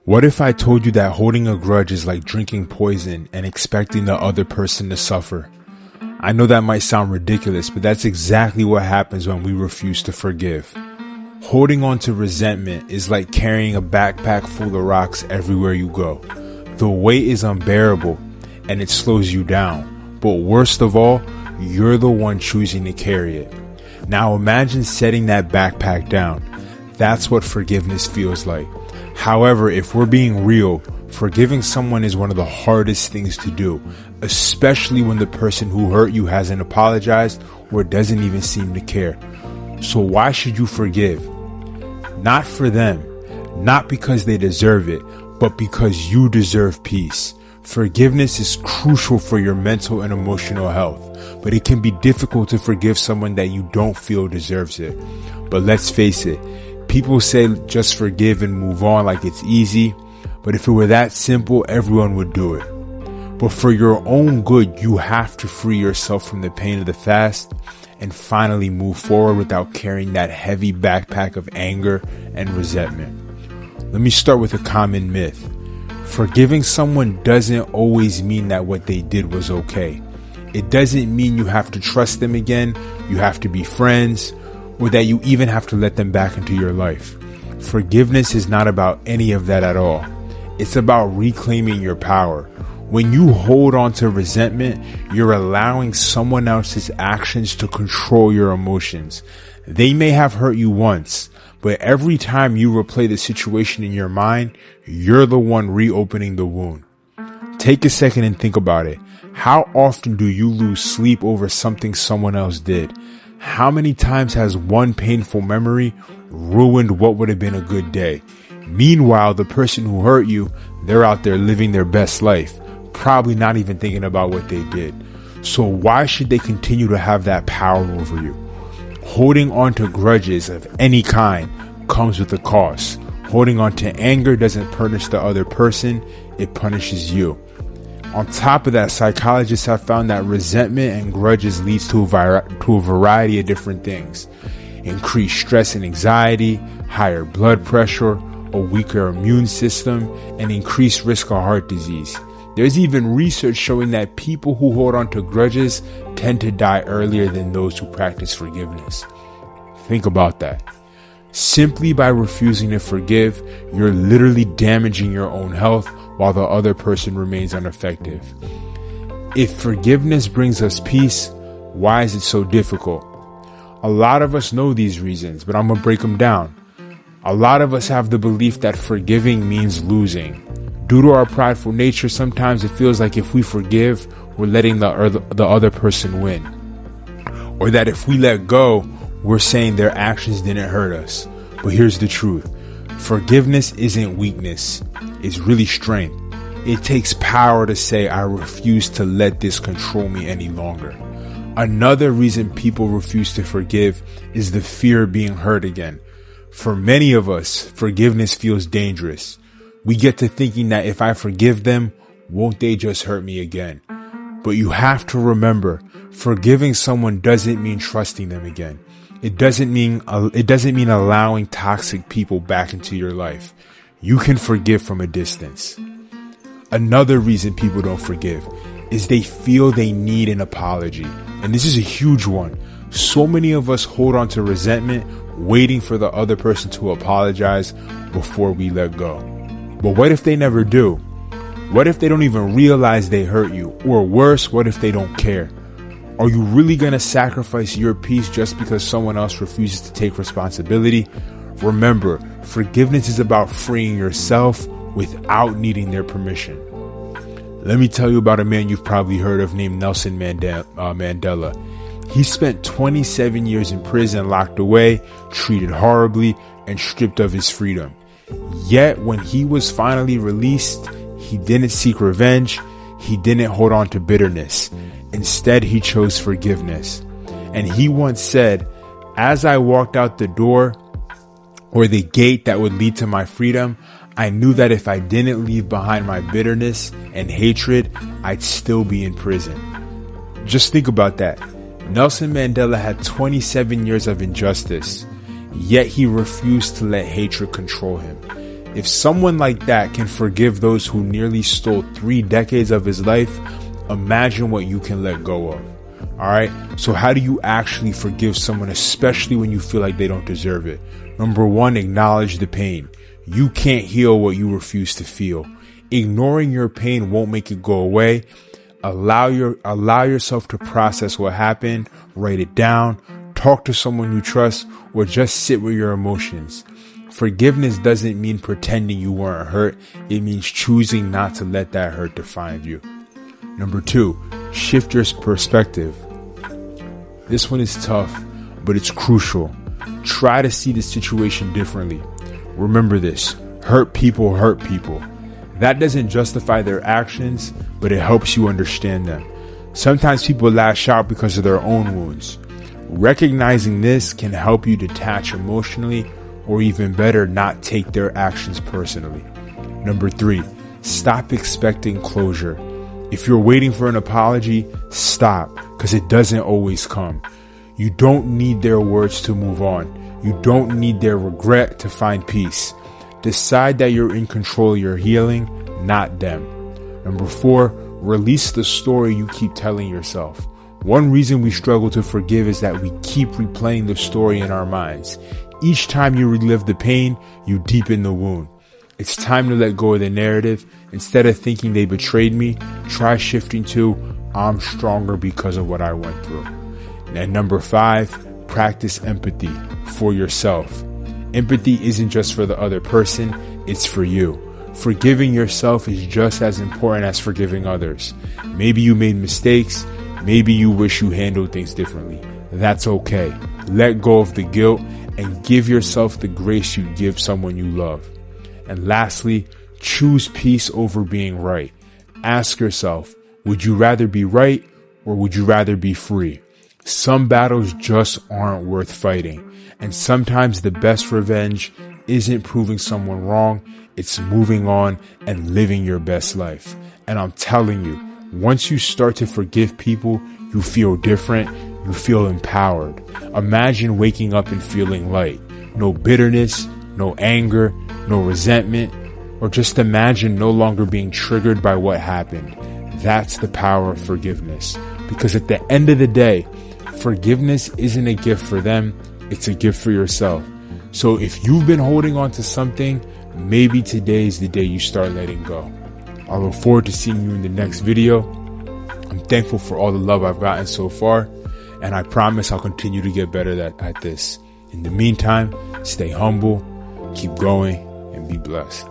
What if I told you that holding a grudge is like drinking poison and expecting the other person to suffer? I know that might sound ridiculous, but that's exactly what happens when we refuse to forgive. Holding on to resentment is like carrying a backpack full of rocks everywhere you go. The weight is unbearable and it slows you down. But worst of all, you're the one choosing to carry it. Now imagine setting that backpack down. That's what forgiveness feels like. However, if we're being real, forgiving someone is one of the hardest things to do, especially when the person who hurt you hasn't apologized or doesn't even seem to care. So why should you forgive? Not for them, not because they deserve it, but because you deserve peace. Forgiveness is crucial for your mental and emotional health, but it can be difficult to forgive someone that you don't feel deserves it. But let's face it, people say just forgive and move on like it's easy, but if it were that simple, everyone would do it. But for your own good, you have to free yourself from the pain of the past and finally move forward without carrying that heavy backpack of anger and resentment. Let me start with a common myth. Forgiving someone doesn't always mean that what they did was okay. It doesn't mean you have to trust them again, you have to be friends, or that you even have to let them back into your life. Forgiveness is not about any of that at all. It's about reclaiming your power. When you hold on to resentment, you're allowing someone else's actions to control your emotions. They may have hurt you once, but every time you replay the situation in your mind, you're the one reopening the wound. Take a second and think about it. How often do you lose sleep over something someone else did? How many times has one painful memory ruined what would have been a good day? Meanwhile, the person who hurt you, they're out there living their best life, probably not even thinking about what they did. So why should they continue to have that power over you? Holding on to grudges of any kind comes with a cost. Holding on to anger doesn't punish the other person, it punishes you. On top of that, psychologists have found that resentment and grudges leads to a variety of different things. Increased stress and anxiety, higher blood pressure, a weaker immune system, and increased risk of heart disease. There's even research showing that people who hold on to grudges tend to die earlier than those who practice forgiveness. Think about that. Simply by refusing to forgive, you're literally damaging your own health while the other person remains unaffected. If forgiveness brings us peace, why is it so difficult? A lot of us know these reasons, but I'm going to break them down. A lot of us have the belief that forgiving means losing. Due to our prideful nature, sometimes it feels like if we forgive, we're letting the other person win. Or that if we let go, we're saying their actions didn't hurt us. But here's the truth. Forgiveness isn't weakness. It's really strength. It takes power to say, I refuse to let this control me any longer. Another reason people refuse to forgive is the fear of being hurt again. For many of us, forgiveness feels dangerous. We get to thinking that if I forgive them, won't they just hurt me again? But you have to remember, forgiving someone doesn't mean trusting them again. It doesn't mean allowing toxic people back into your life. You can forgive from a distance. Another reason people don't forgive is they feel they need an apology. And this is a huge one. So many of us hold on to resentment, waiting for the other person to apologize before we let go. But what if they never do? What if they don't even realize they hurt you? Or worse, what if they don't care? Are you really going to sacrifice your peace just because someone else refuses to take responsibility? Remember, forgiveness is about freeing yourself without needing their permission. Let me tell you about a man you've probably heard of named Nelson Mandela. He spent 27 years in prison, locked away, treated horribly, and stripped of his freedom. Yet when he was finally released, he didn't seek revenge. He didn't hold on to bitterness. Instead, he chose forgiveness. And he once said, as I walked out the door or the gate that would lead to my freedom, I knew that if I didn't leave behind my bitterness and hatred, I'd still be in prison. Just think about that. Nelson Mandela had 27 years of injustice, yet he refused to let hatred control him. If someone like that can forgive those who nearly stole 3 decades of his life, imagine what you can let go of. Alright, so how do you actually forgive someone, especially when you feel like they don't deserve it? Number 1, acknowledge the pain. You can't heal what you refuse to feel. Ignoring your pain won't make it go away. Allow yourself to process what happened, write it down, talk to someone you trust, or just sit with your emotions. Forgiveness doesn't mean pretending you weren't hurt. It means choosing not to let that hurt define you. Number 2, shift your perspective. This one is tough, but it's crucial. Try to see the situation differently. Remember this, hurt people hurt people. That doesn't justify their actions, but it helps you understand them. Sometimes people lash out because of their own wounds. Recognizing this can help you detach emotionally, or even better, not take their actions personally. Number 3, stop expecting closure. If you're waiting for an apology, stop, because it doesn't always come. You don't need their words to move on. You don't need their regret to find peace. Decide that you're in control of your healing, not them. Number 4, release the story you keep telling yourself. One reason we struggle to forgive is that we keep replaying the story in our minds. Each time you relive the pain, you deepen the wound. It's time to let go of the narrative. Instead of thinking they betrayed me, try shifting to, I'm stronger because of what I went through. And number 5, practice empathy for yourself. Empathy isn't just for the other person, it's for you. Forgiving yourself is just as important as forgiving others. Maybe you made mistakes, maybe you wish you handled things differently. That's okay. Let go of the guilt and give yourself the grace you give someone you love. And lastly, choose peace over being right. Ask yourself, would you rather be right or would you rather be free? Some battles just aren't worth fighting. And sometimes the best revenge isn't proving someone wrong, it's moving on and living your best life. And I'm telling you, once you start to forgive people, you feel different, you feel empowered. Imagine waking up and feeling light. No bitterness, no anger, no resentment, or just imagine no longer being triggered by what happened. That's the power of forgiveness. Because at the end of the day, forgiveness isn't a gift for them, it's a gift for yourself. So if you've been holding on to something, maybe today is the day you start letting go. I look forward to seeing you in the next video. I'm thankful for all the love I've gotten so far, and I promise I'll continue to get better at this. In the meantime, stay humble, keep going, and be blessed.